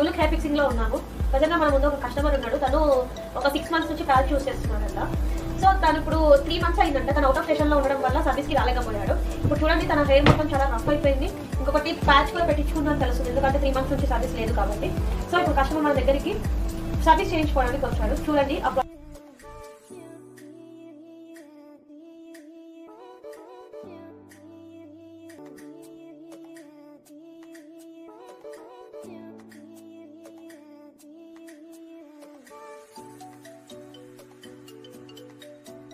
Look hair fixing లో ఉన్నాము. Present మన ముందు ఒక కస్టమర్ ఉన్నాడు. తను ఒక 6 months నుంచి ప్యాచ్ యూస్ చేస్తున్నాడంట. సో తను ఇప్పుడు 3 months అయిందంట. తను అవుట్ ఆఫ్ స్టేషన్ లో ఉండడం వల్ల సర్వీస్ కి రాలేకపోయాడు. ఇప్పుడు చూడండి తన హెయిర్ మొత్తం చాలా రఫ్ అయిపోయింది. ఇంకొకటి ప్యాచ్ కూడా పెట్టించుకుందని తెలుస్తుంది, ఎందుకంటే 3 months నుంచి సర్వీస్ లేదు కాబట్టి. సో ఇప్పుడు కస్టమర్ మన దగ్గరికి సర్వీస్ చేయించుకోవడానికి వచ్చాడు. చూడండి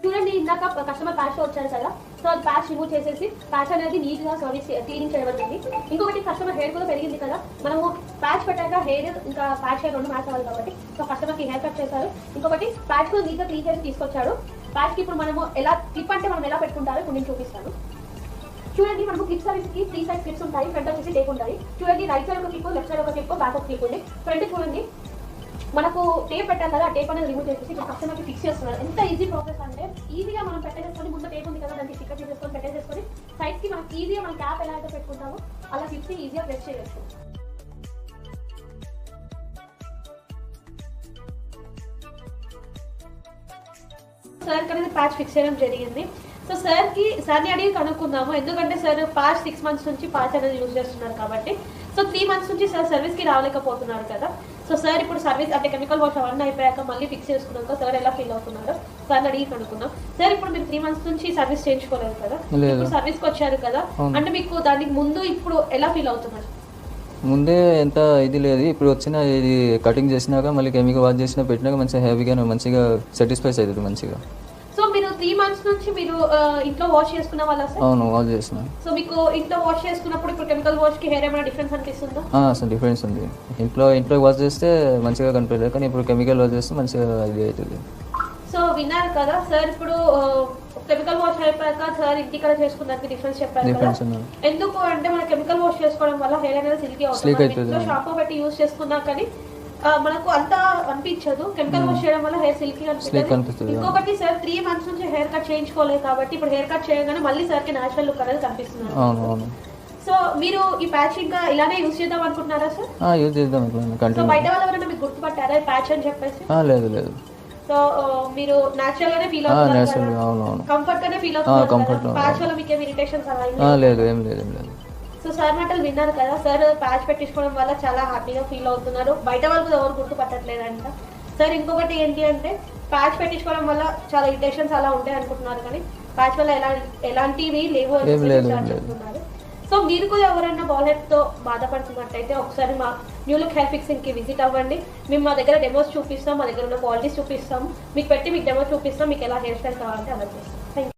చూడండి ఇందాక కస్టమర్ ప్యాచ్ తో వచ్చారు కదా. సో అది ప్యాచ్ రిమూవ్ చేసేసి ప్యాచ్ అనేది నీట్ గా సర్వీస్ క్లీనింగ్ చేయబడింది. ఇంకొకటి కస్టమర్ హెయిర్ కూడా పెరిగింది కదా, మనము ప్యాచ్ పెట్టాక హెయిర్ ఇంకా ప్యాచ్ హెయిర్ రెండు మ్యాచ్ అవ్వాలి కాబట్టి సో కస్టమర్ కి హెయిర్ కట్ చేశారు. ఇంకొకటి ప్యాచ్ కు నీట్ గా క్లీన్ చేసి తీసుకొచ్చాడు. ప్యాచ్ కి ఇప్పుడు మనము ఎలా క్లిప్ అంటే మనం ఎలా పెట్టుకుంటారో ఇప్పుడు నేను చూపిస్తాను. చూడండి మనకు క్లిప్ సర్వీస్ కి 3 sides క్లిప్స్ ఉంటాయి. ఫ్రంట్ వచ్చేసి టేప్ ఉంటాయి. చూడండి రైట్ సైడ్ ఒక క్లిప్, లెఫ్ట్ సైడ్ ఒక క్లిప్, బ్యాక్ ఒక క్లిప్ ఉంది. ఫ్రంట్ చూడండి మనకు టేప్ పెట్టాలి కదా, ఆ టేప్ అనేది రిమూవ్ చేసేసి కస్టమర్ కి ఫిక్స్ చేస్తున్నారు. ఎంత ఈజీ ప్రాసెస్ అంటే ఈజీగా మనం పెట్టేసుకొని ముందు టేప్ ఉంది కదా దానికి స్టిక్కర్ చేసేసుకొని పెట్టేసుకొని సైడ్స్ కి మనకి ఈజీగా మనం క్యాప్ ఎలా అయితే పెట్టుకుంటామో అలా క్లిప్స్ ని ఈజీగా ప్రెస్ చేయొచ్చు. సార్ అనేది ప్యాచ్ ఫిక్స్ చేయడం జరిగింది. సో సార్ని అడిగి కనుక్కుందాము, ఎందుకంటే సార్ పాస్ట్ 6 months నుంచి ప్యాచ్ అనేది యూజ్ చేస్తున్నారు కాబట్టి. సో 3 months నుంచి సార్ సర్వీస్ కి రాలేకపోతున్నారు కదా. సో సార్ ఇప్పుడు సర్వీస్ అంటే కెమికల్ వాష్ అవన్నీ అయిపోయాక మళ్ళీ ఫిక్స్ చేసుకున్నాక సార్ ఎలా ఫీల్ అవుతున్నారు సార్ అడిగి కనుక్కుందాం. సార్ ఇప్పుడు మీరు 3 months నుంచి సర్వీస్ చేయించుకోలేదు కదా, ఇప్పుడు సర్వీస్ కి వచ్చారు కదా, అంటే మీకు దానికి ముందు ఇప్పుడు ఎలా ఫీల్ అవుతున్నారు? ముందే ఎంత ఇది లేదు, ఇప్పుడు వచ్చిన ఇది కటింగ్ చేసినాక మళ్ళీ కెమికల్ వాష్ చేసినా పెట్టినాక మంచిగా హ్యాపీగా మంచిగా సాటిస్ఫైస్ అవుతుంది మంచిగా. సో మీరు 3 months నుంచి మీరు ఇంట్లో వాష్ చేసుకున్న వాళ్ళ సార్? అవును, వాష్ చేసిన. సో మీకు ఇంట్లో వాష్ చేసుకున్నప్పుడు ఇప్పుడు కెమికల్ వాష్ కి హెయిర్ ఏమైనా డిఫరెన్స్ అనిపిస్తుందా? అసలు డిఫరెన్స్ ఉంది. ఇంట్లో వాష్ చేస్తే మంచిగా కనిపించలేదు, కానీ ఇప్పుడు కెమికల్ వాష్ చేస్తే మంచిగా ఇది అవుతుంది. సో విన్నారు కదా సార్, ఇప్పుడు కెమికల్ వాష్ అయిపోయాక సార్ ఇంటికడ చేసుకున్నదానికి డిఫరెన్స్ చెప్పారు కదా. ఎందుకు అంటే మన కెమికల్ వాష్ చేసుకోవడం వల్ల హెయిర్ అనేది సిల్కీ అవుతుంది. షాంపూ పెట్టి యూజ్ చేసుకున్నా కానీ మనకు అంత అనిపించదు. కెమికల్ వాష్ చేయడం వల్ల హెయిర్ సిల్కీ అనిపిస్తుంది. ఇంకొకటి సార్ 3 months నుంచి హెయిర్ కట్ చేయించుకోలేదు కాబట్టి ఇప్పుడు హెయిర్ కట్ చేయగానే మళ్ళీ సార్ కి నేచురల్ లుక్ అనేది కనిపిస్తుంది. సో మీరు ఈ ప్యాచ్ ఇంకా ఇలానే యూజ్ చేద్దాం అనుకుంటున్నారా సార్? యూజ్ చేద్దాం. సో బయట వాళ్ళు ఎవరైనా మీకు గుర్తుపట్టారా ప్యాచ్ అని చెప్పేసి? లేదు. సో మీరు నేచురల్ గానే ఫీల్ అవుతున్నారు, కంఫర్ట్ గానే ఫీల్ అవుతున్నారు. ప్యాచ్ వల్ల మీకు ఇరిటేషన్స్ అలా లేదు, ఏం లేదు. సో సార్ మాటలు విన్నారు కదా, సార్ ప్యాచ్ పెట్టించుకోవడం వల్ల చాలా హ్యాపీగా ఫీల్ అవుతున్నారు. బయట వాళ్ళు ఎవరు గుర్తుపట్టట్లేదంట. సార్ ఇంకొకటి ఏంటి అంటే ప్యాచ్ పెట్టించుకోవడం వల్ల చాలా ఇరిటేషన్స్ అలా ఉంటాయి అనుకుంటున్నారు, కానీ ప్యాచ్ వల్ల ఎలాంటివి లేవు అనుకుంటున్నారు. సో మీరు కూడా ఎవరైనా బాల్ హెడ్ తో బాధపడుతున్నట్టయితే ఒకసారి మా న్యూ లుక్ హెయిర్ ఫిక్సింగ్ కి విజిట్ అవ్వండి. మేము మా దగ్గర డెమోస్ చూపిస్తాం, మా దగ్గర ఉన్న క్వాలిటీస్ చూపిస్తాం, మీకు డెమో చూపిస్తాం, మీకు ఎలా హెయిర్ స్టైల్ కావాలంటే అలా చేస్తాం.